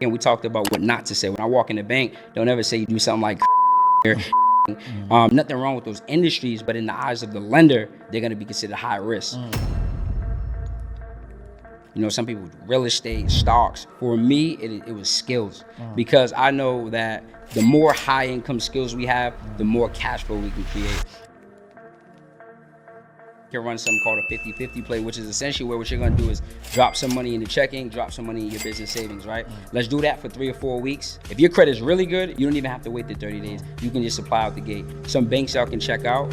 and we talked about what not to say. When I walk in the bank, don't ever say you do something like nothing wrong with those industries, but in the eyes of the lender, they're going to be considered high risk. You know, some people do real estate, stocks. For me, it was skills, because I know that the more high income skills we have, the more cash flow we can create. You can run something called a 50-50 play, which is essentially where what you're gonna do is drop some money into checking, drop some money in your business savings, right? Let's do that for 3 or 4 weeks. If your credit is really good, you don't even have to wait the 30 days. You can just apply out the gate. Some banks y'all can check out.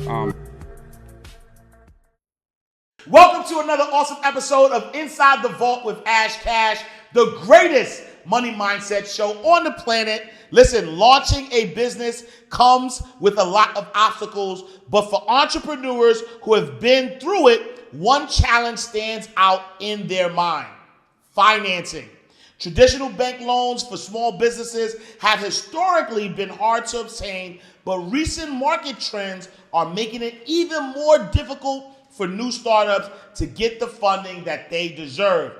Welcome to another awesome episode of Inside the Vault with Ash Cash, the greatest money mindset show on the planet. Listen, launching a business comes with a lot of obstacles, but for entrepreneurs who have been through it, one challenge stands out in their mind: financing. Traditional bank loans for small businesses have historically been hard to obtain, but recent market trends are making it even more difficult for new startups to get the funding that they deserve.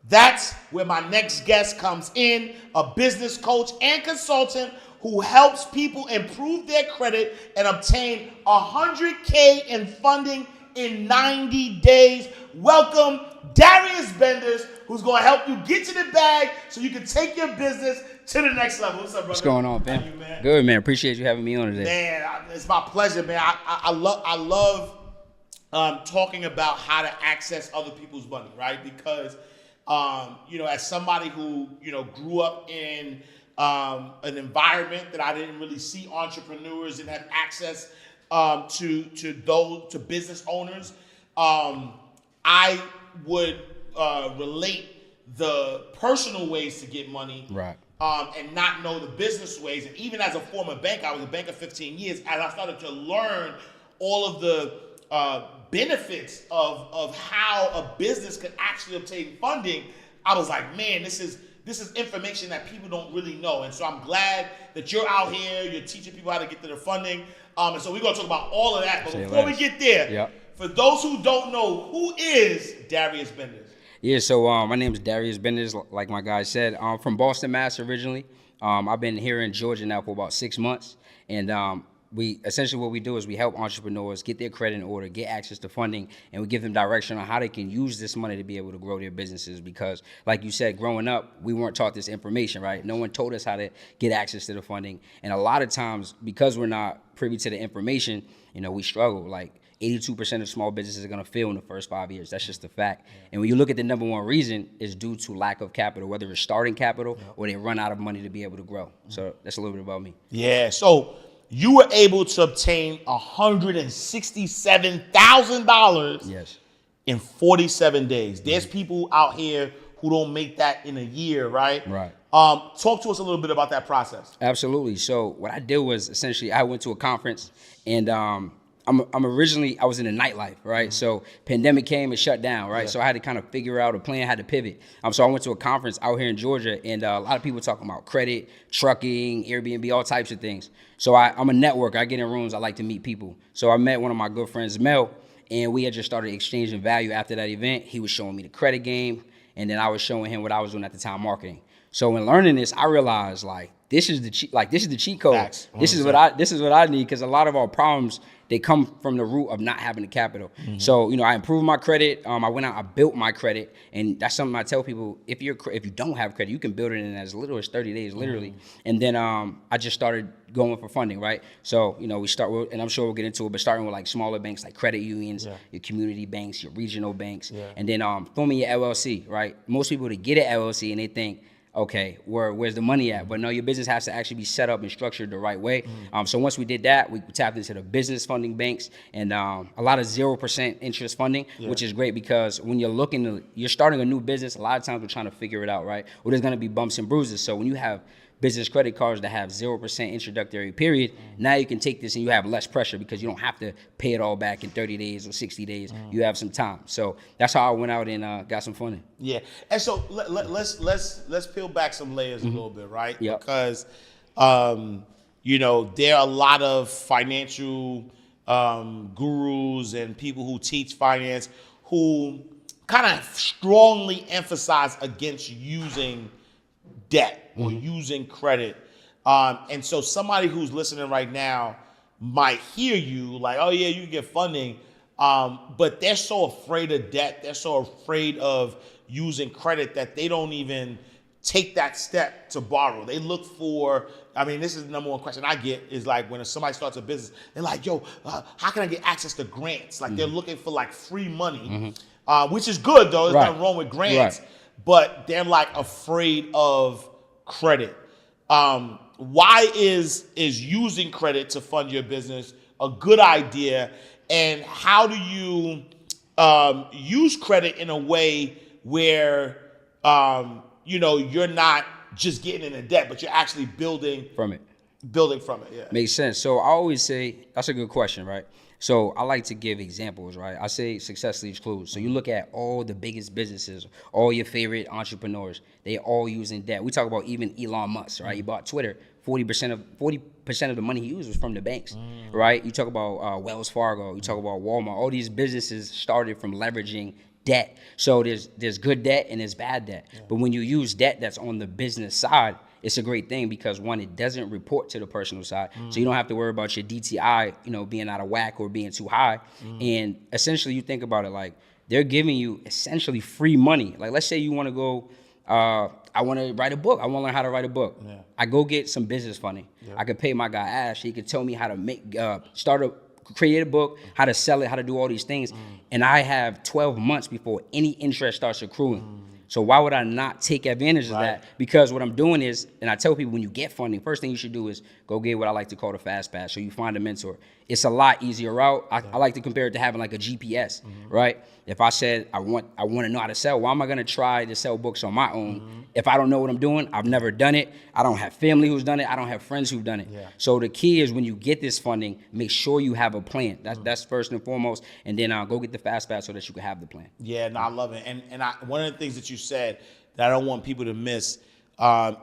That's where my next guest comes in, a business coach and consultant who helps people improve their credit and obtain $100K in funding in 90 days. Welcome, Darius Benders, who's going to help you get to the bag so you can take your business to the next level. What's up, brother? What's going on, man? How you, man? Good, man. Appreciate you having me on today. Man, it's my pleasure, man. I love talking about how to access other people's money, right? Because as somebody who, grew up in an environment that I didn't really see entrepreneurs and have access to business owners, I would relate the personal ways to get money, right, and not know the business ways. And even as a former banker, I was a banker 15 years, as I started to learn all of the benefits of how a business could actually obtain funding, I was like, man, this is information that people don't really know. And so I'm glad that you're out here, you're teaching people how to get to the funding. And so we're going to talk about all of that. But before we get there, for those who don't know, who is Darius Benders? Yeah, so my name is Darius Benders, like my guy said. I'm from Boston, Mass. originally. I've been here in Georgia now for about 6 months. And we essentially what we do is we help entrepreneurs get their credit in order, get access to funding, and we give them direction on how they can use this money to be able to grow their businesses. Because, like you said, growing up, we weren't taught this information, right? No one told us how to get access to the funding. And a lot of times, because we're not privy to the information, we struggle. Like 82% of small businesses are gonna fail in the first 5 years. That's just a fact. And when you look at the number one reason, is due to lack of capital, whether it's starting capital or they run out of money to be able to grow. So that's a little bit about me. Yeah, so you were able to obtain $167,000 in 47 days. There's people out here who don't make that in a year, right? Right. Talk to us a little bit about that process. Absolutely. So what I did was essentially I went to a conference, and I was in the nightlife, right? So pandemic came and shut down, right? So I had to kind of figure out a plan, had to pivot. So I went to a conference out here in Georgia, and a lot of people talking about credit, trucking, Airbnb, all types of things. So I'm a networker. I get in rooms. I like to meet people. So I met one of my good friends, Mel, and we had just started exchanging value after that event. He was showing me the credit game, and then I was showing him what I was doing at the time, marketing. So in learning this, I realized this is the cheat code. Facts. This is what I need, because a lot of our problems, they come from the root of not having the capital. So, I improved my credit. I went out, I built my credit. And that's something I tell people, if you don't have credit, you can build it in as little as 30 days, literally. And then I just started going for funding, right? So, we start with, and I'm sure we'll get into it, but starting with like smaller banks, like credit unions, your community banks, your regional banks, and then forming your LLC, right? Most people, they get an LLC and they think, okay, where's the money at? But no, your business has to actually be set up and structured the right way. So once we did that, we tapped into the business funding banks, and a lot of 0% interest funding, which is great, because when you're starting a new business, a lot of times we're trying to figure it out, right? Well, there's gonna be bumps and bruises. So when you have business credit cards that have 0% introductory period, now you can take this and you have less pressure, because you don't have to pay it all back in 30 days or 60 days. You have some time. So that's how I went out and got some funding. Yeah, and so let's peel back some layers a little bit, right? Yep. Because there are a lot of financial gurus and people who teach finance who kind of strongly emphasize against using debt or using credit. And so somebody who's listening right now might hear you like, oh yeah, you can get funding. But they're so afraid of debt. They're so afraid of using credit that they don't even take that step to borrow. They look for, I mean, this is the number one question I get is like when somebody starts a business, they're like, yo, how can I get access to grants? Like they're looking for like free money, which is good though. There's nothing wrong with grants, but they're like afraid of credit. Why is using credit to fund your business a good idea? And how do you use credit in a way where you're not just getting into debt, but you're actually building from it? Yeah, makes sense. So I always say that's a good question, right? So I like to give examples, right? I say success leaves clues. So you look at all the biggest businesses, all your favorite entrepreneurs, they all using debt. We talk about even Elon Musk, right? He bought Twitter. 40% of the money he used was from the banks, right? You talk about Wells Fargo, you talk about Walmart. All these businesses started from leveraging debt. So there's good debt and there's bad debt. Yeah. But when you use debt that's on the business side, it's a great thing because one, it doesn't report to the personal side. So you don't have to worry about your DTI, being out of whack or being too high. And essentially you think about it like they're giving you essentially free money. Like let's say you want to go, I want to write a book. I want to learn how to write a book. Yeah. I go get some business funding. Yeah. I could pay my guy Ash. He could tell me how to create a book, how to sell it, how to do all these things. And I have 12 months before any interest starts accruing. So why would I not take advantage of that? Because what I'm doing is, and I tell people when you get funding, first thing you should do is go get what I like to call the fast pass. So you find a mentor. It's a lot easier route. I like to compare it to having like a GPS, right? If I said I want to know how to sell, why am I going to try to sell books on my own? If I don't know what I'm doing, I've never done it. I don't have family who's done it. I don't have friends who've done it. Yeah. So the key is when you get this funding, make sure you have a plan. That's first and foremost. And then go get the fast pass so that you can have the plan. Yeah, no, I love it. And one of the things that you said that I don't want people to miss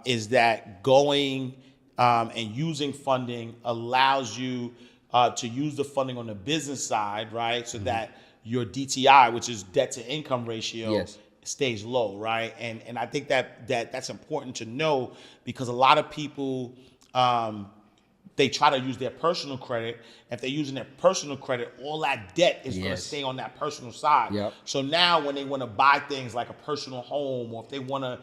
is that going and using funding allows you to use the funding on the business side, right? So that your DTI, which is debt to income ratio, stays low, right? And I think that's important to know because a lot of people they try to use their personal credit. If they're using their personal credit, all that debt is going to stay on that personal side. Yep. So now when they want to buy things like a personal home, or if they want to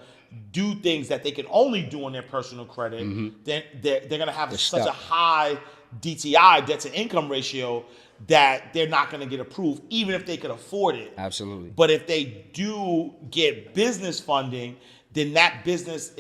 do things that they can only do on their personal credit, then they're going to have such a high DTI, debt to income ratio, that they're not going to get approved, even if they could afford it. Absolutely. But if they do get business funding, then that business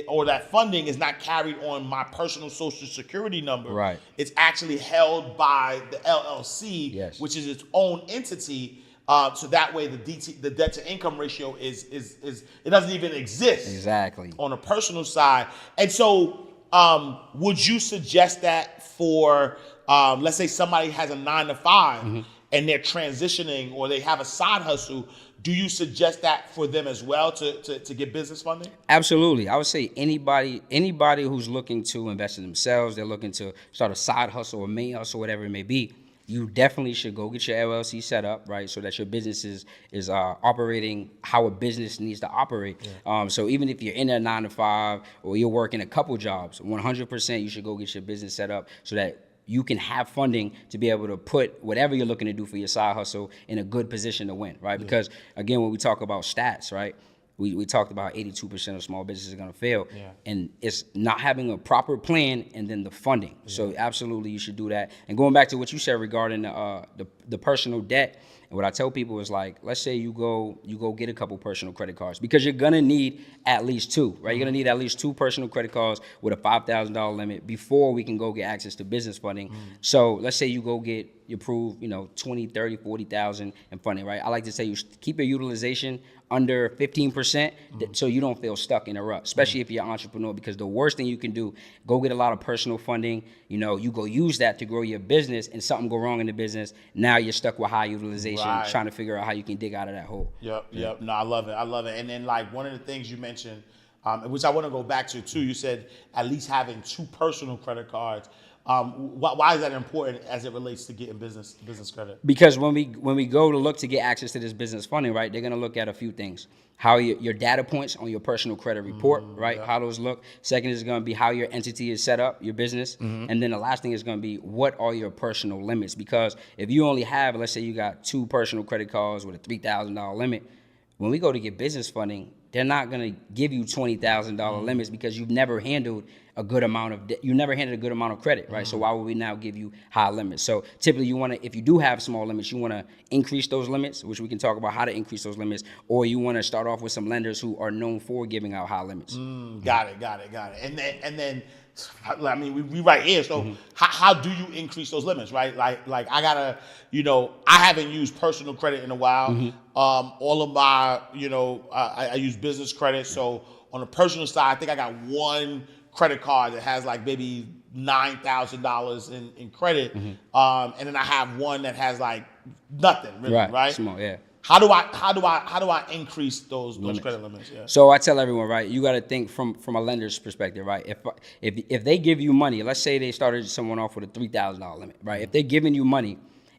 or that funding is not carried on my personal social security number. Right. It's actually held by the LLC, which is its own entity. So that way the debt to income ratio is it doesn't even exist on a personal side. And so would you suggest that for let's say somebody has a 9-to-5 and they're transitioning or they have a side hustle? Do you suggest that for them as well to get business funding? Absolutely. I would say anybody who's looking to invest in themselves, they're looking to start a side hustle or main hustle, whatever it may be, you definitely should go get your LLC set up, right? So that your business is operating how a business needs to operate. Yeah. So even if you're in a 9-to-5 or you're working a couple jobs, 100% you should go get your business set up so that you can have funding to be able to put whatever you're looking to do for your side hustle in a good position to win, right? Yeah. Because again, when we talk about stats, right? We talked about 82% of small businesses are going to fail. Yeah. And it's not having a proper plan and then the funding. Yeah. So absolutely you should do that. And going back to what you said regarding the personal debt, and what I tell people is like, let's say you go get a couple personal credit cards because you're going to need at least 2, right? You're going to need at least 2 personal credit cards with a $5,000 limit before we can go get access to business funding. So let's say you go get approved, 20, 30, 40,000 in funding, right? I like to say you keep your utilization under 15% so you don't feel stuck in a rut, especially if you're an entrepreneur, because the worst thing you can do, go get a lot of personal funding, you go use that to grow your business and something go wrong in the business. Now you're stuck with high utilization, trying to figure out how you can dig out of that hole. Yep. No, I love it. And then like one of the things you mentioned, which I want to go back to too, you said at least having 2 personal credit cards. Why is that important as it relates to getting business credit? Because when we go to look to get access to this business funding, right, they're gonna look at a few things: how your data points on your personal credit report, right, how those look. Second is gonna be how your entity is set up, your business, and then the last thing is gonna be what are your personal limits. Because if you only have, let's say you got 2 personal credit cards with a $3,000 limit, when we go to get business funding, they're not gonna give you $20,000 limits because you've never handled a good amount of you never handled a good amount of credit, right? So why would we now give you high limits? So typically you want to, if you do have small limits, you want to increase those limits, which we can talk about how to increase those limits, or you want to start off with some lenders who are known for giving out high limits. Got it. And then I mean, we right here. So how do you increase those limits, right? Like I gotta, I haven't used personal credit in a while. All of my, I use business credit. So on the personal side, I think I got one credit card that has like maybe $9,000 in credit, and then I have one that has like nothing really, right? Small, yeah. How do I increase those credit limits? Yeah. So I tell everyone, right, you got to think from a lender's perspective, right? If they give you money, let's say they started someone off with a $3,000 limit, right? If they're giving you money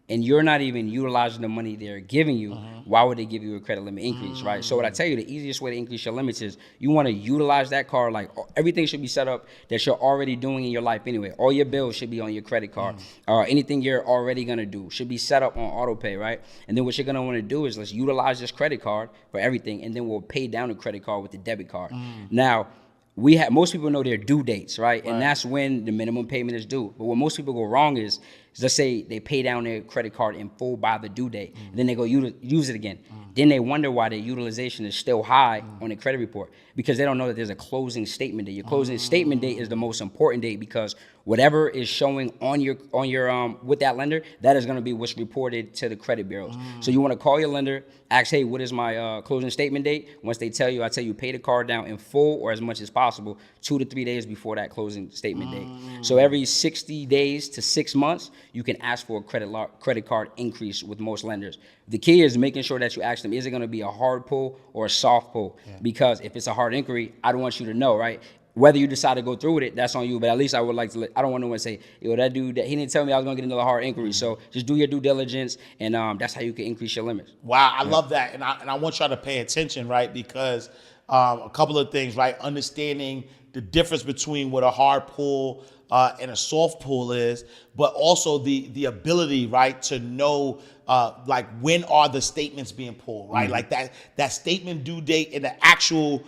and you're not even utilizing the money they're giving you, why would they give you a credit limit increase, right? So what I tell you, the easiest way to increase your limits is you want to utilize that card. Like everything should be set up that you're already doing in your life anyway. All your bills should be on your credit card. Anything you're already going to do should be set up on auto pay, right? And then what you're going to want to do is let's utilize this credit card for everything, and then we'll pay down the credit card with the debit card. Now, most people know their due dates, right? And that's when the minimum payment is due. But what most people go wrong is let's say they pay down their credit card in full by the due date, and then they go use it again. Then they wonder why their utilization is still high on the credit report, because they don't know that there's a closing statement date. Your closing statement date is the most important date, because whatever is showing on your with that lender, that is going to be what's reported to the credit bureaus. So you want to call your lender, ask, hey, what is my closing statement date? Once they tell you, I tell you pay the card down in full or as much as possible 2 to 3 days before that closing statement date. So every 60 days to 6 months, you can ask for a credit card increase with most lenders. The key is making sure that you ask them, is it going to be a hard pull or a soft pull? Because if it's a hard inquiry, I don't want you to know, right? Whether you decide to go through with it, that's on you. But at least I would like to. I don't want no one to say, "Yo, that dude, he didn't tell me I was gonna get another hard inquiry." So just do your due diligence, and that's how you can increase your limits. Wow, I love that, and I want y'all to pay attention, right? Because a couple of things, right? Understanding the difference between what a hard pull and a soft pull is, but also the ability, right, to know like when are the statements being pulled, right? Like that statement due date and the actual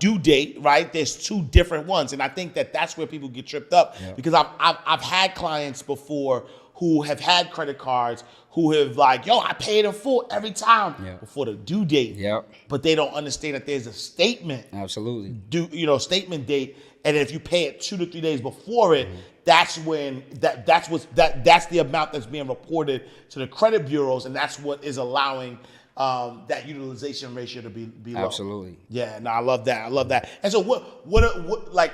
due date, right? There's 2 different ones, and I think that's where people get tripped up, because I've had clients before who have had credit cards who have like, yo, I paid in full every time before the due date, but they don't understand that there's a statement, statement date, and if you pay it 2 to 3 days before it, that's when that's the amount that's being reported to the credit bureaus, and that's what is allowing that utilization ratio to be low. Absolutely. Yeah, no, I love that. And so what like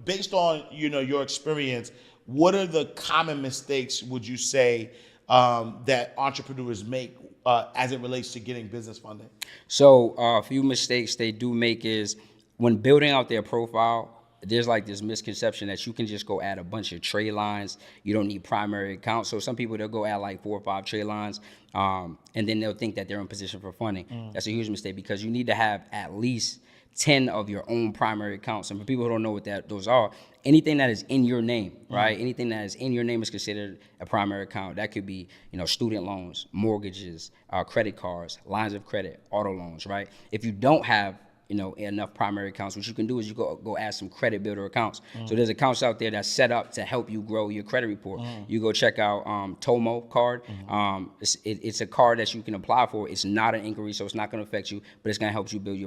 based on your experience, what are the common mistakes would you say that entrepreneurs make as it relates to getting business funding? So a few mistakes they do make is when building out their profile, there's like this misconception that you can just go add a bunch of trade lines. You don't need primary accounts. So some people, they'll go add like 4 or 5 trade lines, and then they'll think that they're in position for funding. That's a huge mistake, because you need to have at least 10 of your own primary accounts. And for people who don't know what those are, anything that is in your name, right? Anything that is in your name is considered a primary account. That could be, student loans, mortgages, credit cards, lines of credit, auto loans, right? If you don't have enough primary accounts, what you can do is you go add some credit builder accounts. So there's accounts out there that's set up to help you grow your credit report. You go check out Tomo card. It's a card that you can apply for. It's not an inquiry, so it's not going to affect you, but it's going to help you build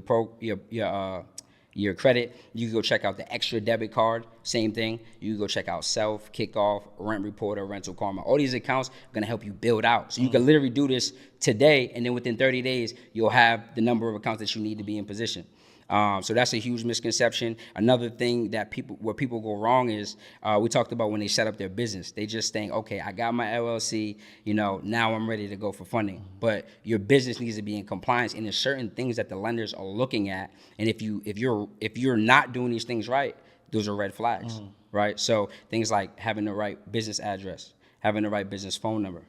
your credit. You can go check out the extra debit card, same thing. You can go check out Self, Kickoff, Rent Reporter, Rental Karma. All these accounts are going to help you build out. So you can literally do this today, and then within 30 days, you'll have the number of accounts that you need to be in position. So that's a huge misconception. Another thing where people go wrong is we talked about when they set up their business. They just think, okay, I got my LLC, now I'm ready to go for funding. But your business needs to be in compliance, and there's certain things that the lenders are looking at. And if you're not doing these things right, those are red flags. right? So things like having the right business address, having the right business phone number.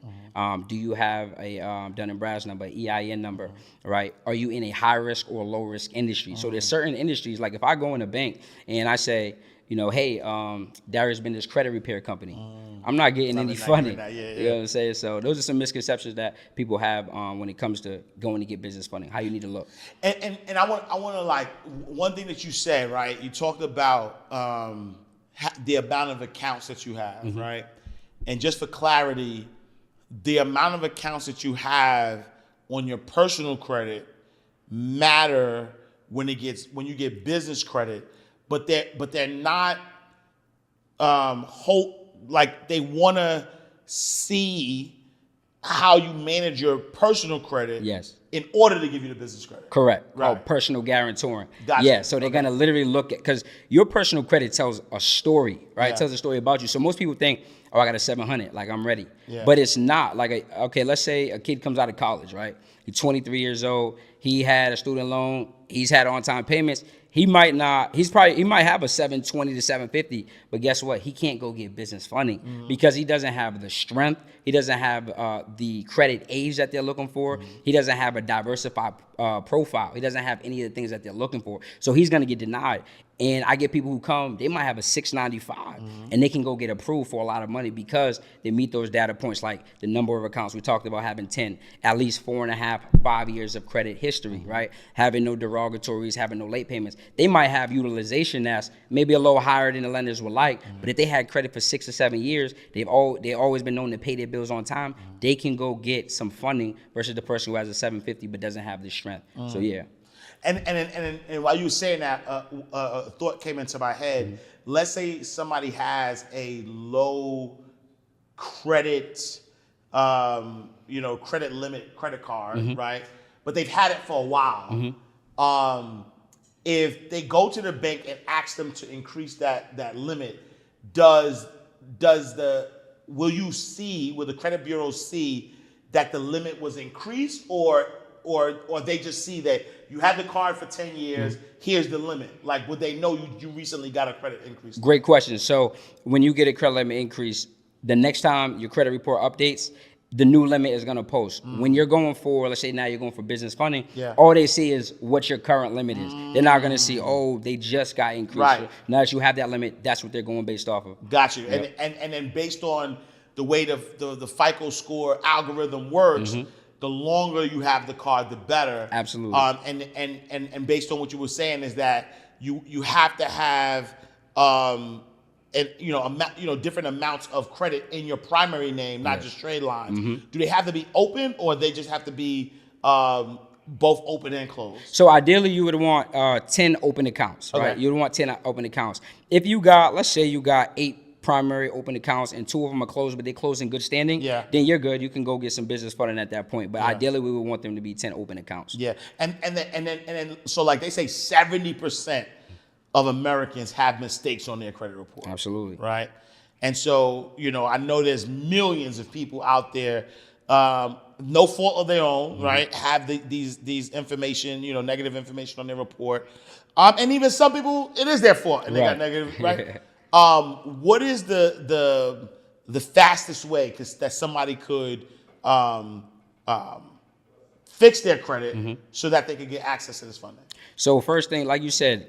Do you have a Dun and Bradstreet number, EIN number, right? Are you in a high risk or low risk industry? So there's certain industries, like if I go in a bank and I say, hey, Darius Benders Credit Repair Company, I'm not getting any funding. You know what I'm saying? So those are some misconceptions that people have when it comes to going to get business funding, how you need to look. And I want to like, one thing that you said, right? You talked about the amount of accounts that you have, right? And just for clarity, the amount of accounts that you have on your personal credit matter when you get business credit, but they're not like they want to see how you manage your personal credit. Yes. In order to give you the business credit. Correct. Right. Called personal guarantoring. Gotcha. Yeah. So they're going to literally look at, because your personal credit tells a story, right? Yeah. It tells a story about you. So most people think, oh, I got a 700, like I'm ready. Yeah. But it's not. Like, okay, let's say a kid comes out of college, right? He's 23 years old. He had a student loan. He's had on-time payments. He might have a 720 to 750, but guess what? He can't go get business funding because he doesn't have the strength. He doesn't have the credit age that they're looking for. He doesn't have a diversified profile. He doesn't have any of the things that they're looking for. So he's going to get denied. And I get people who come, they might have a 695 and they can go get approved for a lot of money because they meet those data points, like the number of accounts. We talked about having 10, at least 4.5, 5 years of credit history, right? Having no derogatories, having no late payments. They might have utilization that's maybe a little higher than the lenders would like, but if they had credit for 6 or 7 years, they've always been known to pay their bills on time. They can go get some funding versus the person who has a 750 but doesn't have the strength. So yeah. And while you were saying that, a thought came into my head. Let's say somebody has a low credit, credit limit credit card, right? But they've had it for a while. If they go to the bank and ask them to increase that limit, will the credit bureau see that the limit was increased, or they just see that you had the card for 10 years, here's the limit? Like, would they know you recently got a credit increase? Great question. So when you get a credit limit increase, the next time your credit report updates, the new limit is going to post. When you're going for, let's say now you're going for business funding, all they see is what your current limit is. They're not going to see, oh, they just got increased. Right. Now that you have that limit, that's what they're going based off of. Got you. Yep. And then based on the way the FICO score algorithm works, the longer you have the card, the better. Absolutely. And based on what you were saying is that you have to have different amounts of credit in your primary name, not just trade lines. Do they have to be open, or they just have to be both open and closed? So ideally, you would want 10 open accounts, right? Okay. You would want 10 open accounts. If you got, let's say you got 8 primary open accounts and 2 of them are closed, but they close in good standing, then you're good. You can go get some business funding at that point. But ideally, we would want them to be 10 open accounts. Yeah, and then so like they say 70% of Americans have mistakes on their credit report. Absolutely. Right? And so, I know there's millions of people out there, no fault of their own, right? Have these information, negative information on their report. And even some people, it is their fault and they got negative, right? What is the fastest way that somebody could fix their credit so that they could get access to this funding? So first thing, like you said,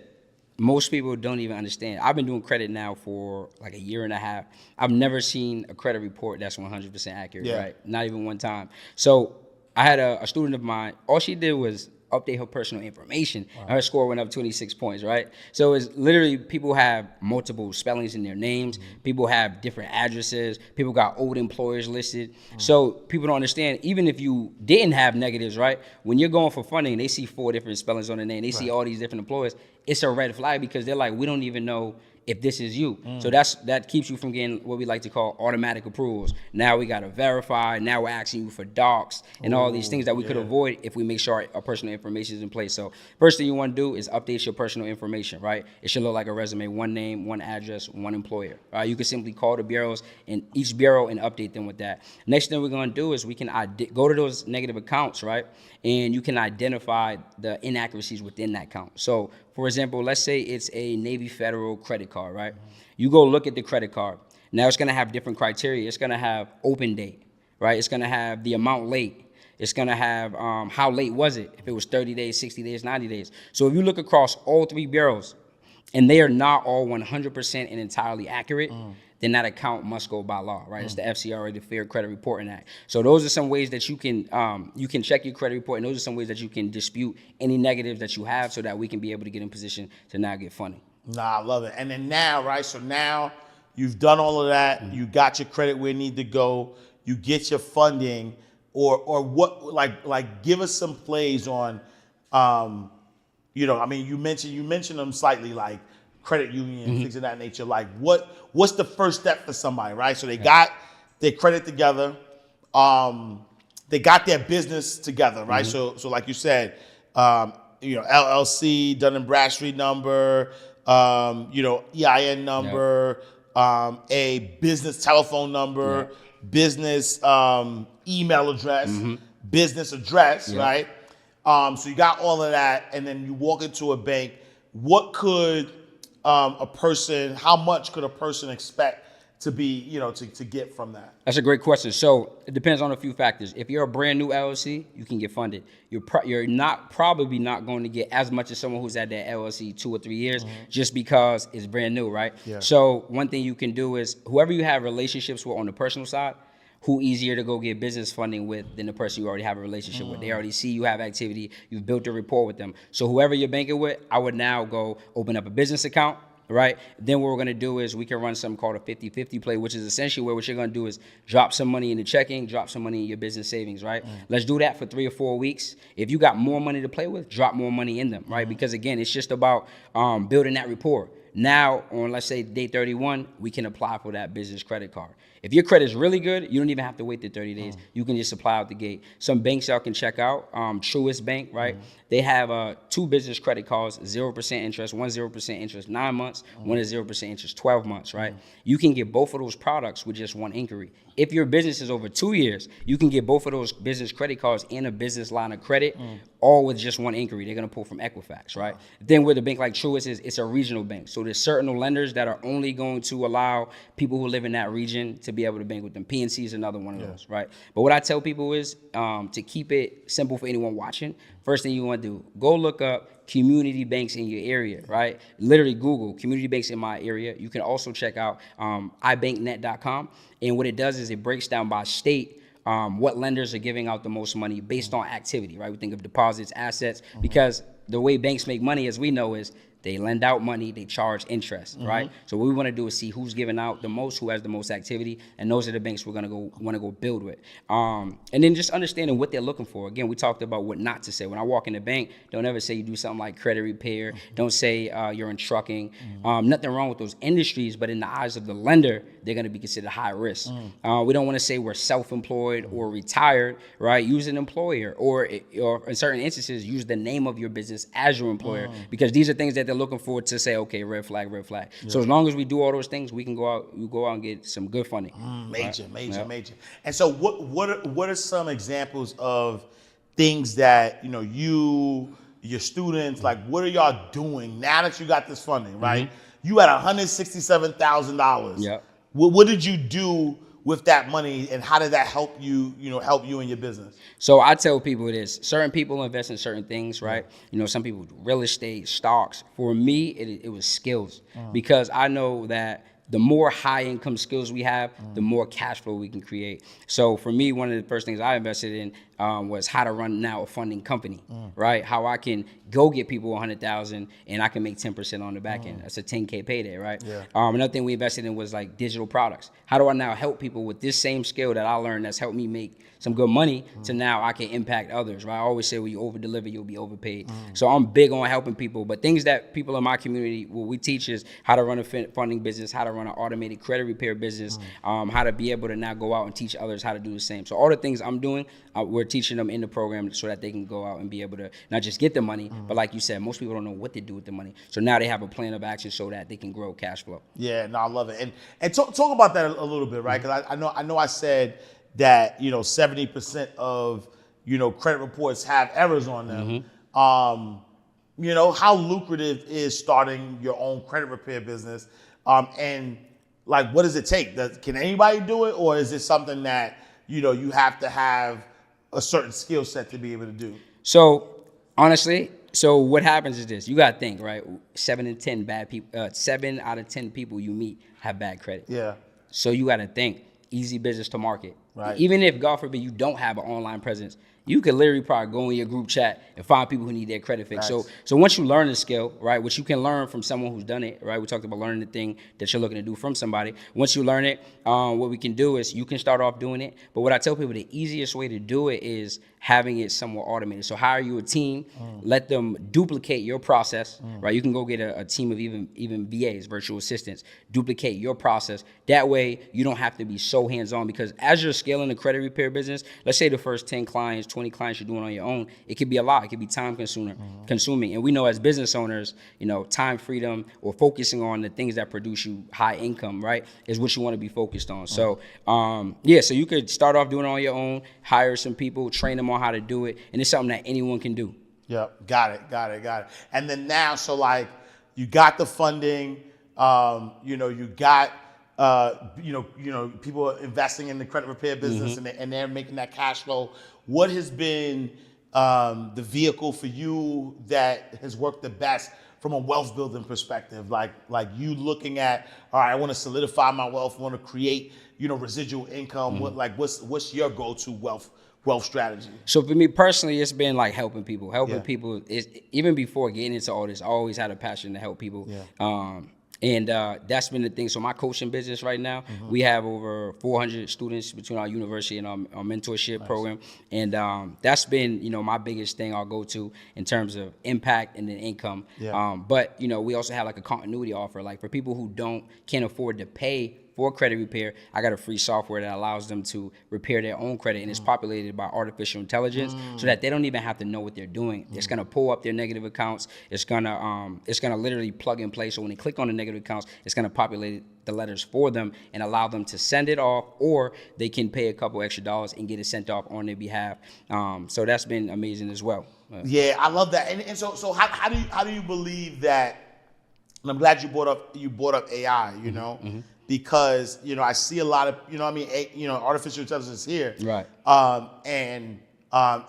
most people don't even understand. I've been doing credit now for like a year and a half. I've never seen a credit report that's 100% accurate, right? Not even one time. So I had a student of mine, all she did was update her personal information. Wow. Her score went up 26 points, right? So it's literally, people have multiple spellings in their names. People have different addresses. People got old employers listed. So people don't understand, even if you didn't have negatives, right? When you're going for funding, they see 4 different spellings on the name. They see all these different employers. It's a red flag because they're like, we don't even know if this is you. So that keeps you from getting what we like to call automatic approvals. Now we got to verify. Now we're asking you for docs and all these things that we could avoid if we make sure our personal information is in place. So first thing you want to do is update your personal information, right? It should look like a resume, 1 name, 1 address, 1 employer. You can simply call the bureaus and each bureau and update them with that. Next thing we're going to do is we can go to those negative accounts, right? And you can identify the inaccuracies within that account. So for example, let's say it's a Navy Federal credit card, right? You go look at the credit card. Now it's gonna have different criteria. It's gonna have open date, right? It's gonna have the amount late. It's gonna have how late was it? If it was 30 days, 60 days, 90 days. So if you look across all three bureaus and they are not all 100% and entirely accurate, then that account must go by law, right? It's the FCRA, the Fair Credit Reporting Act. So those are some ways that you can check your credit report, and those are some ways that you can dispute any negatives that you have so that we can be able to get in position to now get funding. Nah, I love it. And then now, right? So now you've done all of that. You got your credit where it need to go. You get your funding, or what? Like, give us some plays on, you know. I mean, you mentioned them slightly, like credit union, things of that nature. Like, what's the first step for somebody, right? So they got their credit together. They got their business together, right? So like you said, you know, LLC, Dun and Bradstreet number, you know, EIN number, a business telephone number, business email address, business address, right? So you got all of that, and then you walk into a bank. What could how much could a person expect to be, you know, to get from that? That's a great question. So it depends on a few factors. If you're a brand new LLC, you can get funded. You're probably not going to get as much as someone who's at that LLC 2 or 3 years, just because it's brand new, right? Yeah. So one thing you can do is whoever you have relationships with on the personal side, who easier to go get business funding with than the person you already have a relationship with. They already see you have activity. You've built a rapport with them. So whoever you're banking with, I would now go open up a business account, right? Then what we're gonna do is we can run something called a 50-50 play, which is essentially where what you're gonna do is drop some money in the checking, drop some money in your business savings, right? Let's do that for 3 or 4 weeks. If you got more money to play with, drop more money in them, right? Because again, it's just about building that rapport. Now, on let's say day 31, we can apply for that business credit card. If your credit is really good, you don't even have to wait the 30 days. You can just apply out the gate. Some banks y'all can check out. Truist Bank, right? They have 2 business credit cards, 0% interest, one 0% interest, 9 months, one is 0% interest, 12 months, right? You can get both of those products with just one inquiry. If your business is over 2 years, you can get both of those business credit cards and a business line of credit, all with just one inquiry. They're gonna pull from Equifax, right? Then with a bank like Truist is, it's a regional bank. So there's certain lenders that are only going to allow people who live in that region to be able to bank with them. PNC is another one of those, right? But what I tell people is to keep it simple for anyone watching, first thing you want to do, go look up community banks in your area, right? Literally Google community banks in my area. You can also check out ibanknet.com. And what it does is it breaks down by state what lenders are giving out the most money based on activity, right? We think of deposits, assets, because the way banks make money, as we know, is they lend out money, they charge interest, right? So what we want to do is see who's giving out the most, who has the most activity, and those are the banks we're gonna want to go build with. And then just understanding what they're looking for. Again, we talked about what not to say. When I walk in the bank, don't ever say you do something like credit repair. Don't say you're in trucking. Nothing wrong with those industries, but in the eyes of the lender, they're gonna be considered high risk. We don't want to say we're self-employed or retired, right? Use an employer, or in certain instances, use the name of your business as your employer, because these are things that they're looking for to say, okay, red flag, red flag. So as long as we do all those things, we can go out and get some good funding. Major. And so what are some examples of things that, you know, your students, like, what are y'all doing now that you got this funding, right? You had $167,000. Yeah. What did you do with that money, and how did that help you in your business? So I tell people this: certain people invest in certain things, right? You know, some people do real estate, stocks. For me, it was skills, because I know that the more high income skills we have, the more cash flow we can create. So for me, one of the first things I invested in was how to run now a funding company, right? How I can go get people 100,000 and I can make 10% on the back end. That's a 10K payday, right? Yeah. Another thing we invested in was like digital products. How do I now help people with this same skill that I learned that's helped me make some good money to now I can impact others, right? I always say when you over deliver, you'll be overpaid. So I'm big on helping people, but things that people in my community, what we teach is how to run a funding business, how to run an automated credit repair business, how to be able to now go out and teach others how to do the same. So all the things I'm doing, we're teaching them in the program so that they can go out and be able to not just get the money, but like you said, most people don't know what to do with the money. So now they have a plan of action so that they can grow cash flow. Yeah, no, I love it. And talk about that a little bit, right? Because I know I said that, you know, 70% of, you know, credit reports have errors on them. you know, how lucrative is starting your own credit repair business? And like, what does it take? Can anybody do it, or is it something that, you know, you have to have a certain skill set to be able to do? So honestly, so what happens is this: you gotta think, right? 7 out of 10 people you meet have bad credit. Yeah. So you gotta think easy business to market. Right. Even if, God forbid, you don't have an online presence, you could literally probably go in your group chat and find people who need their credit fixed. Nice. So once you learn the skill, right, which you can learn from someone who's done it, right? We talked about learning the thing that you're looking to do from somebody. Once you learn it, what we can do is you can start off doing it. But what I tell people, the easiest way to do it is having it somewhat automated. So hire you a team, let them duplicate your process, right? You can go get a team of even VAs, virtual assistants, duplicate your process. That way you don't have to be so hands-on, because as you're scaling the credit repair business, let's say the first 10 clients, 20 clients you're doing on your own, it could be a lot. It could be time consuming. And we know as business owners, you know, time freedom or focusing on the things that produce you high income, right, is what you want to be focused on. So, so you could start off doing it on your own, hire some people, train them on how to do it. And it's something that anyone can do. Yep. Got it. And then now, so like, you got the funding, you know, you got, people are investing in the credit repair business, and they're making that cash flow. What has been the vehicle for you that has worked the best from a wealth building perspective? Like you looking at, all right, I want to solidify my wealth, I want to create, you know, residual income. What's your go-to wealth strategy? So for me personally, it's been like helping people. People is, even before getting into all this, I always had a passion to help people. And that's been the thing. So my coaching business right now, we have over 400 students between our university and our mentorship program. And that's been, you know, my biggest thing I'll go to in terms of impact and then income. But, you know, we also have like a continuity offer. Like for people who can't afford to pay for credit repair, I got a free software that allows them to repair their own credit, and it's populated by artificial intelligence, so that they don't even have to know what they're doing. It's gonna pull up their negative accounts. It's gonna literally plug and play. So when they click on the negative accounts, it's gonna populate the letters for them and allow them to send it off, or they can pay a couple extra dollars and get it sent off on their behalf. So that's been amazing as well. Yeah, I love that. And so how do you believe that? And I'm glad you brought up AI. You know. Because, you know, I see a lot of, you know, artificial intelligence is here. Right. And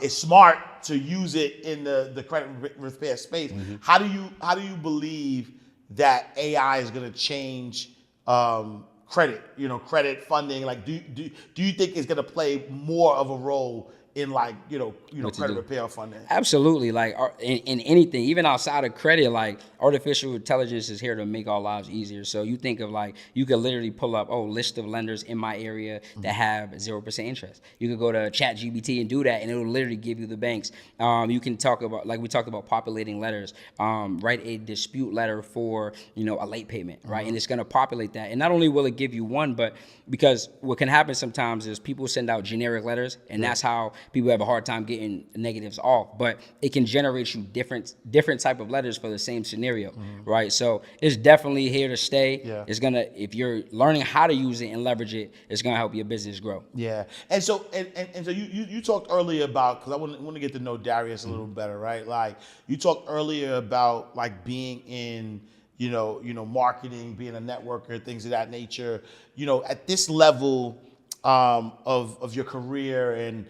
it's smart to use it in the credit repair space. How do you believe that AI is going to change credit, you know, credit funding? Like, do you think it's going to play more of a role in, like, you know, credit repair funding? Absolutely. Like in anything, even outside of credit, like artificial intelligence is here to make our lives easier. So you think of like, you could literally pull up, list of lenders in my area that have 0% interest. You could go to ChatGPT and do that, and it'll literally give you the banks. You can talk about, like we talked about, populating letters. Write a dispute letter for, you know, a late payment, right? And it's going to populate that. And not only will it give you one, but because what can happen sometimes is people send out generic letters, and that's how people have a hard time getting negatives off. But it can generate you different type of letters for the same scenario, right? So it's definitely here to stay. It's gonna, if you're learning how to use it and leverage it, it's gonna help your business grow. Yeah, and so you talked earlier about, because I want to get to know Darius a little better, right? Like you talked earlier about like being in, you know, marketing, being a networker, things of that nature. You know, at this level of your career and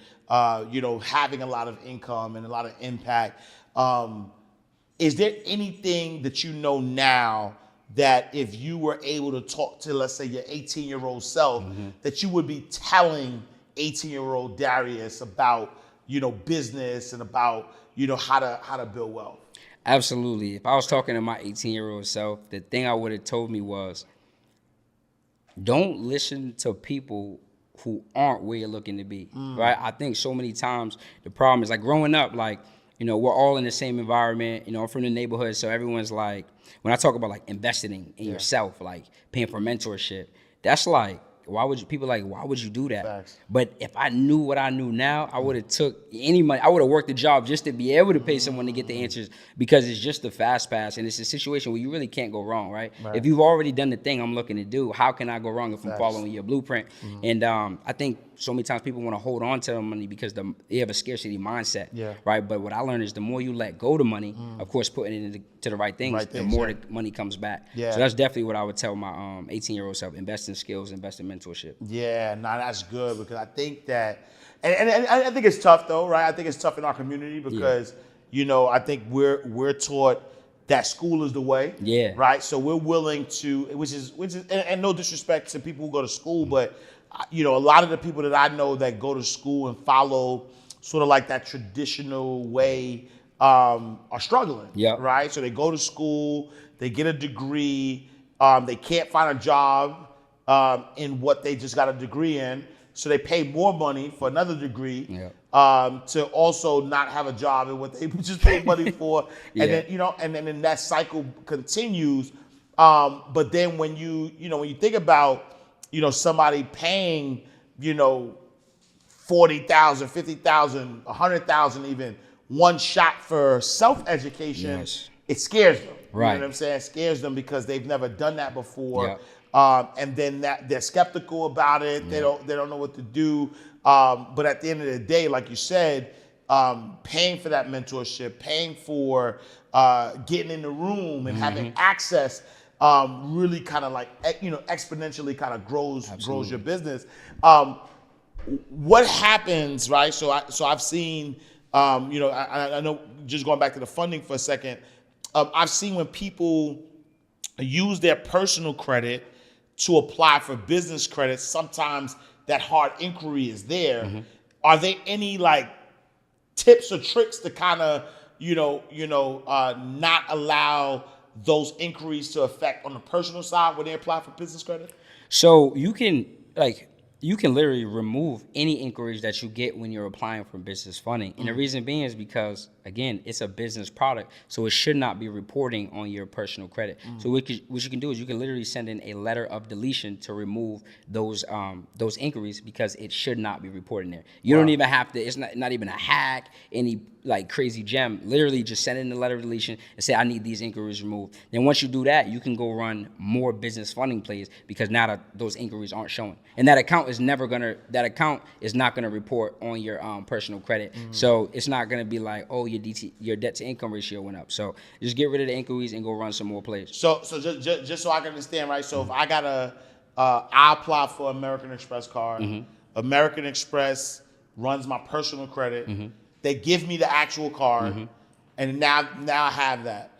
you know, having a lot of income and a lot of impact, is there anything that you know now that if you were able to talk to, let's say, your 18-year-old self, that you would be telling 18-year-old Darius about, you know, business and about, you know, how to build wealth? Absolutely. If I was talking to my 18-year-old self, the thing I would have told me was, don't listen to people who aren't where you're looking to be, right? I think so many times the problem is like growing up, like, you know, we're all in the same environment. You know, I'm from the neighborhood, so everyone's like, when I talk about like investing in yourself, like paying for mentorship, that's like, why would you do that? Facts. But if I knew what I knew now, I would have took any money. I would have worked the job just to be able to pay someone to get the answers, because it's just a fast pass, and it's a situation where you really can't go wrong, right? If you've already done the thing I'm looking to do, how can I go wrong if I'm following your blueprint? And I think so many times people want to hold on to the money because they have a scarcity mindset, Yeah. right? But what I learned is the more you let go the money, of course, putting it into the right things, the more the money comes back. Yeah. So that's definitely what I would tell my 18-year-old self: invest in skills, invest in mentorship. Yeah, nah, that's good because I think that, and I think it's tough though, right? I think it's tough in our community because, I think we're taught that school is the way, right? So we're willing to, which is, and no disrespect to people who go to school, but a lot of the people that I know that go to school and follow sort of like that traditional way are struggling, right? So they go to school, they get a degree, they can't find a job in what they just got a degree in, so they pay more money for another degree to also not have a job in what they just paid money for, and then that cycle continues. But then when you think about somebody paying $40,000, $50,000, $100,000 even one shot for self-education, it scares them. Right. You know what I'm saying? It scares them because they've never done that before. And then they're skeptical about it. They don't know what to do. But at the end of the day, like you said, paying for that mentorship, paying for getting in the room and having access really kind of like exponentially kind of grows your business. What happens, right? So I've seen I know, just going back to the funding for a second, I've seen when people use their personal credit to apply for business credit, sometimes that hard inquiry is there. Are there any like tips or tricks to kind of not allow those inquiries to affect on the personal side when they apply for business credit? So you can literally remove any inquiries that you get when you're applying for business funding. And the reason being is because, again, it's a business product, so it should not be reporting on your personal credit. So what you can do is you can literally send in a letter of deletion to remove those inquiries because it should not be reporting there. You don't even have to, it's not even a hack, any like crazy gem. Literally just send in the letter of deletion and say, I need these inquiries removed. Then once you do that, you can go run more business funding plays because now that those inquiries aren't showing. And that account is not gonna report on your personal credit. So it's not gonna be like, oh, your debt to income ratio went up. So just get rid of the inquiries and go run some more plays. So just so I can understand, right? So if I got I apply for American Express card, American Express runs my personal credit. They give me the actual card, and now I have that.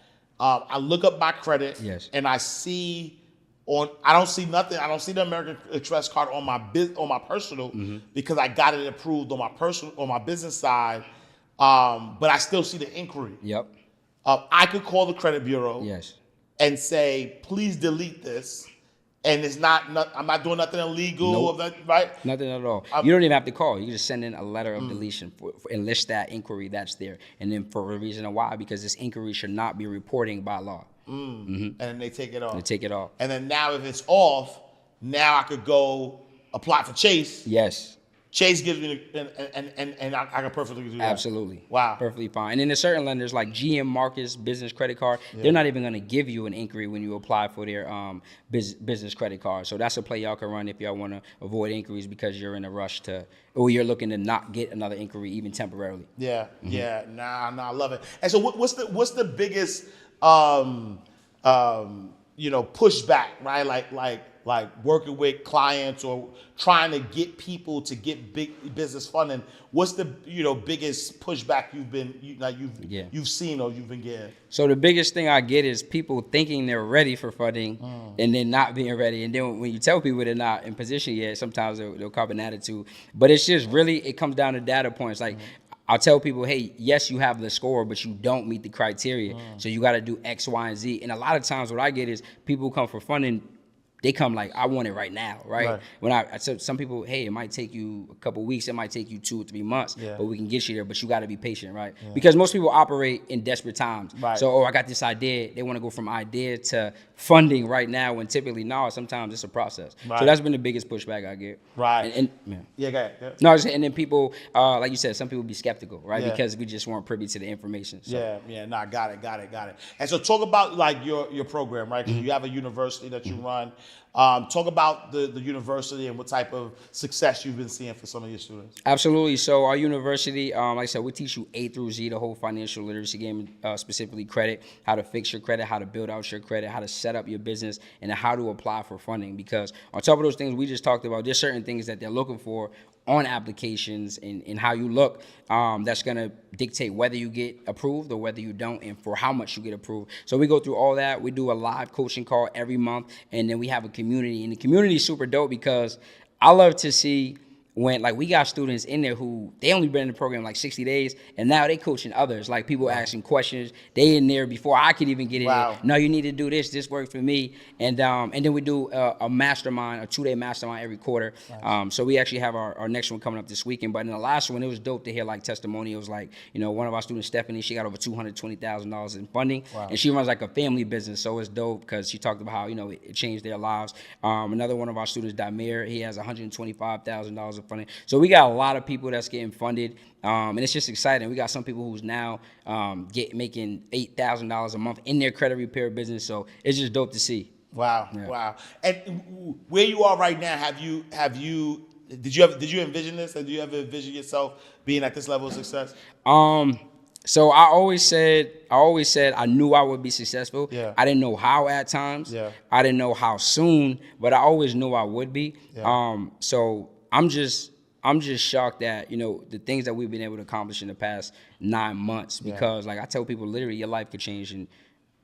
I look up my credit, and I see I don't see nothing. I don't see the American Express card on my personal because I got it approved on my business side. But I still see the inquiry. I could call the credit bureau and say, please delete this. And it's I'm not doing nothing illegal, right? Nothing at all. You don't even have to call. You can just send in a letter of deletion and list that inquiry that's there. And then for a reason why, because this inquiry should not be reporting by law. And then they take it off. They take it off. And then now if it's off, now I could go apply for Chase. Chase gives me and I can perfectly do that. Absolutely. Wow. Perfectly fine. And then there's certain lenders like GM Marcus Business Credit Card, they're not even going to give you an inquiry when you apply for their business credit card. So that's a play y'all can run if y'all want to avoid inquiries because you're in a rush or you're looking to not get another inquiry even temporarily. Nah, I love it. And so what's the biggest pushback, right? Like working with clients or trying to get people to get big business funding. What's the biggest pushback you've seen or you've been getting? So the biggest thing I get is people thinking they're ready for funding and then not being ready. And then when you tell people they're not in position yet, sometimes they'll cop an attitude. But it's just really, it comes down to data points. Like I'll tell people, hey, yes, you have the score, but you don't meet the criteria. So you got to do X, Y, and Z. And a lot of times what I get is people who come for funding, they come like, I want it right now, right? When I said some people, hey, it might take you a couple weeks, it might take you 2 or 3 months, but we can get you there, but you got to be patient, right? Because most people operate in desperate times. So, I got this idea. They want to go from idea to funding right now, when typically, no, sometimes it's a process. So that's been the biggest pushback I get. Go ahead. No, and then people, like you said, some people be skeptical, right? Because we just weren't privy to the information. So. Got it. And so talk about like your program, right? 'Cause you have a university that you run. Talk about the university and what type of success you've been seeing for some of your students. Absolutely. So our university, like I said, we teach you A through Z, the whole financial literacy game, specifically credit, how to fix your credit, how to build out your credit, how to set up your business, and how to apply for funding. Because on top of those things we just talked about, there's certain things that they're looking for on applications and how you look, that's going to dictate whether you get approved or whether you don't, and for how much you get approved. So we go through all that. We do a live coaching call every month, and then we have a community. And the community is super dope because I love to see when, like, we got students in there who they only been in the program like 60 days, and now they coaching others. Like, people asking questions. They in there before I could even get in. Wow. No, you need to do this. This worked for me. And then we do a mastermind, a 2-day mastermind every quarter. Nice. So we actually have our next one coming up this weekend. But in the last one, it was dope to hear like testimonials. Like, one of our students, Stephanie, she got over $220,000 in funding, and she runs like a family business. So it's dope because she talked about how it changed their lives. Another one of our students, Damir, he has $125,000 of funding. So we got a lot of people that's getting funded, and it's just exciting. We got some people who's now making $8,000 a month in their credit repair business. So it's just dope to see. Wow, Yeah. wow. And where you are right now, did you envision this? Did you ever envision yourself being at this level of success? So I always said I knew I would be successful. Yeah. I didn't know how at times. Yeah. I didn't know how soon, but I always knew I would be. Yeah. So I'm just shocked at, the things that we've been able to accomplish in the past 9 months, because like I tell people, literally your life could change in,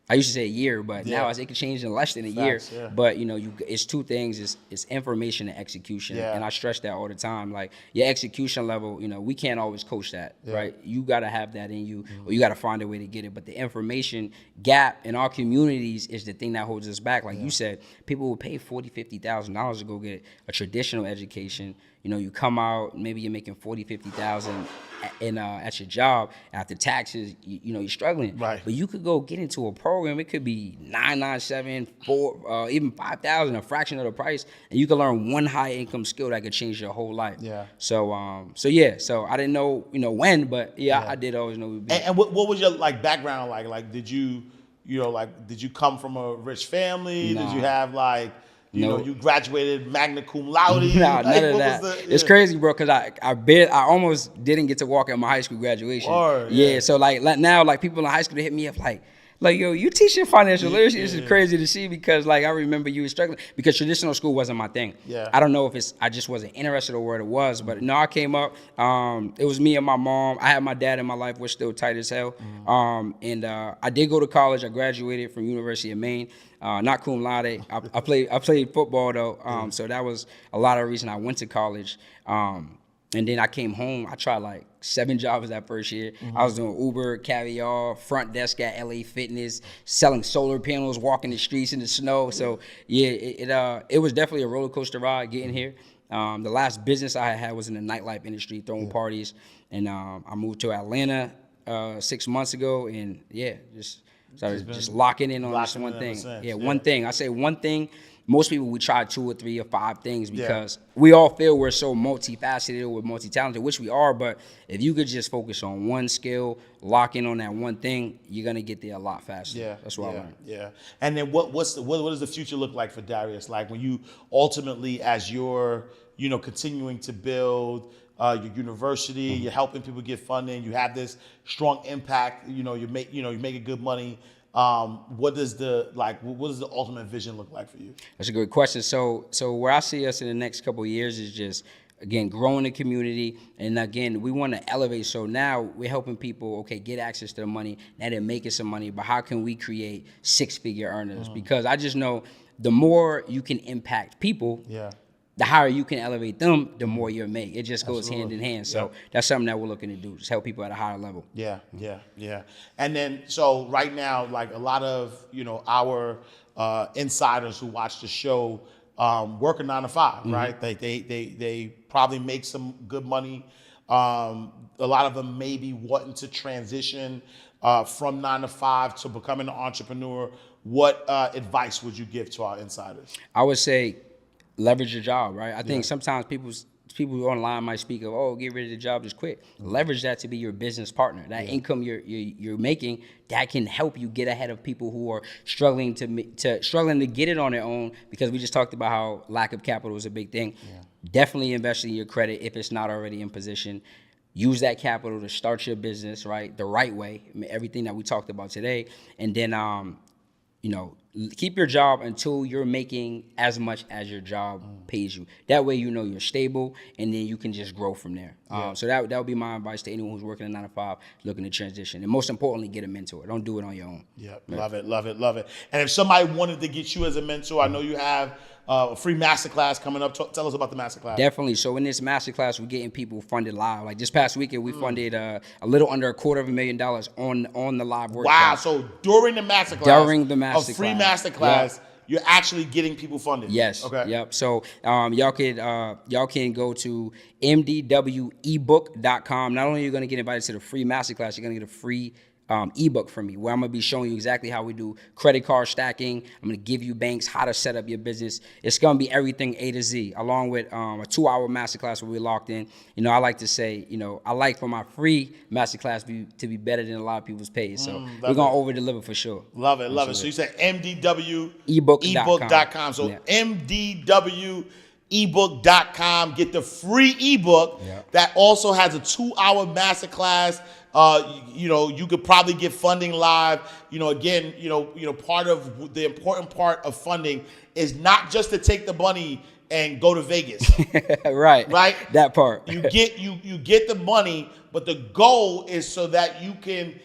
I used to say a year, but now it could change in less than a year. Yeah. But it's two things: it's information and execution. Yeah. And I stress that all the time. Like, your execution level, we can't always coach that, right? You got to have that in you, or you got to find a way to get it. But the information gap in our communities is the thing that holds us back. Like you said, people will pay $40,000, $50,000 to go get a traditional education. You come out, maybe you're making $40,000, $50,000 at your job. After taxes, you're struggling. Right. But you could go get into a program. It could be $997, $4, even $5,000, a fraction of the price, and you can learn one high income skill that could change your whole life. Yeah. So I didn't know when, but I did always know we'd be. And what was your background like? Like, did you did you come from a rich family? Nah. Did you have Nope. you graduated magna cum laude? Nah, none of that. It's crazy, bro, because I almost didn't get to walk at my high school graduation. So like now, like, people in high school, they hit me up like, yo, you teaching financial literacy? This is crazy to see, because like I remember you was struggling because traditional school wasn't my thing. Yeah. I don't know if I just wasn't interested or what it was, but no, I came up. It was me and my mom. I had my dad in my life. We're still tight as hell. And I did go to college. I graduated from University of Maine. Not cum laude. I played football though. So that was a lot of the reason I went to college. And then I came home. I tried like 7 jobs that first year. I was doing Uber, Caviar, front desk at LA Fitness, selling solar panels, walking the streets in the snow. So yeah, it was definitely a roller coaster ride getting here. The last business I had was in the nightlife industry, throwing parties. And I moved to Atlanta 6 months ago, and just started just locking in on this one thing. One thing. I say one thing. Most people, we try 2 or 3 or 5 things because we all feel we're so multifaceted or multi-talented, which we are. But if you could just focus on one skill, lock in on that one thing, you're gonna get there a lot faster. Yeah, that's what I learned. Yeah. And then what does the future look like for Darius? Like, when you ultimately, as you're continuing to build your university, you're helping people get funding, you have this strong impact. You're making good money. What does the ultimate vision look like for you? That's a good question. So where I see us in the next couple of years is just, again, growing the community. And again, we want to elevate. So now we're helping people, get access to the money. Now they're making some money, but how can we create 6-figure earners? Because I just know the more you can impact people, the higher you can elevate them, the more you'll make. It just goes hand in hand. So that's something that we're looking to do, just help people at a higher level. Yeah. And then, so right now, like, a lot of, our insiders who watch the show work a 9 to 5, right? They probably make some good money. A lot of them may be wanting to transition from 9 to 5 to becoming an entrepreneur. What advice would you give to our insiders? I would say, leverage your job, right? I think sometimes people people online might speak of, oh, get rid of the job, just quit. Leverage that to be your business partner. That income you're making, that can help you get ahead of people who are struggling to get it on their own, because we just talked about how lack of capital is a big thing. Definitely invest in your credit if it's not already in position. Use that capital to start your business, right, the right way. I mean, everything that we talked about today. And then, keep your job until you're making as much as your job pays you. That way, you're stable, and then you can just grow from there. So that would be my advice to anyone who's working a 9 to 5, looking to transition. And most importantly, get a mentor. Don't do it on your own. Love it, love it, love it. And if somebody wanted to get you as a mentor, I know you have a free masterclass coming up. Tell us about the masterclass. Definitely. So in this masterclass, we're getting people funded live. Like this past weekend, we funded a little under $250,000 on the live workshop. Wow. So during the masterclass, a free masterclass, you're actually getting people funded. Yes. Okay. Yep. So y'all can go to mdwebook.com. Not only are you going to get invited to the free masterclass, you're going to get a free ebook from me, where I'm going to be showing you exactly how we do credit card stacking. I'm going to give you banks, how to set up your business. It's going to be everything A to Z, along with a 2-hour masterclass where we're locked in. I like to say, I like for my free masterclass to be better than a lot of people's paid. So we're going to over deliver for sure. Love it, love it. So you said mdwebook.com. So mdwebook.com. Get the free ebook that also has a 2-hour masterclass. You could probably get funding live. Again, part of the important part of funding is not just to take the money and go to Vegas. Right. That part. You get the money, but the goal is so that you can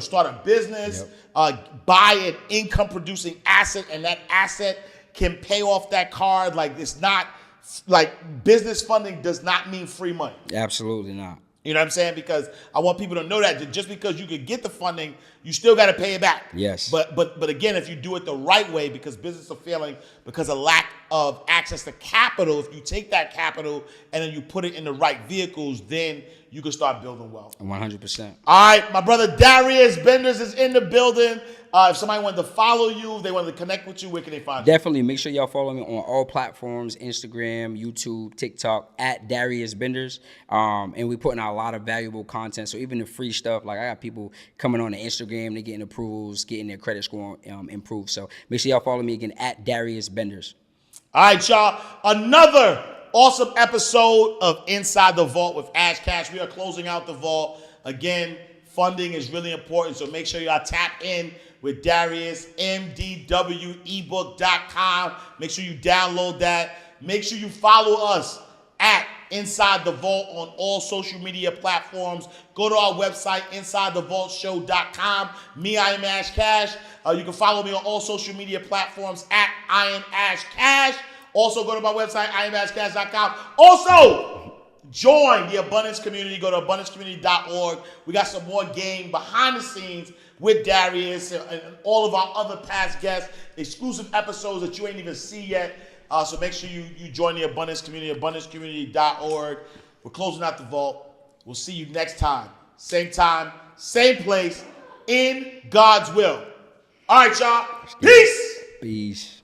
start a business, buy an income producing asset, and that asset can pay off that card. Like, it's not like business funding does not mean free money. Absolutely not. You know what I'm saying? Because I want people to know that just because you could get the funding, you still got to pay it back. Yes. But again, if you do it the right way, because businesses are failing because of lack of access to capital, if you take that capital and then you put it in the right vehicles, then you can start building wealth. 100%. All right, my brother Darius Benders is in the building. If somebody wanted to follow you, if they wanted to connect with you, where can they find you? Definitely. Make sure y'all follow me on all platforms, Instagram, YouTube, TikTok, at Darius Benders. And we're putting out a lot of valuable content. So even the free stuff, like I got people coming on the Instagram, they're getting approvals, getting their credit score improved. So make sure y'all follow me again at Darius Benders. All right, y'all. Another awesome episode of Inside the Vault with Ash Cash. We are closing out the vault. Again, funding is really important, so make sure y'all tap in with Darius, mdwebook.com. Make sure you download that. Make sure you follow us at Inside the Vault on all social media platforms. Go to our website, InsideTheVaultShow.com. I am Ash Cash. You can follow me on all social media platforms at I am Ash Cash. Also, go to my website, IamAshCash.com. Also, join the Abundance Community. Go to AbundanceCommunity.org. We got some more game behind the scenes with Darius and all of our other past guests, exclusive episodes that you ain't even see yet. So make sure you join the Abundance Community, AbundanceCommunity.org. We're closing out the vault. We'll see you next time, same place, in God's will. All right, y'all. Peace. Peace.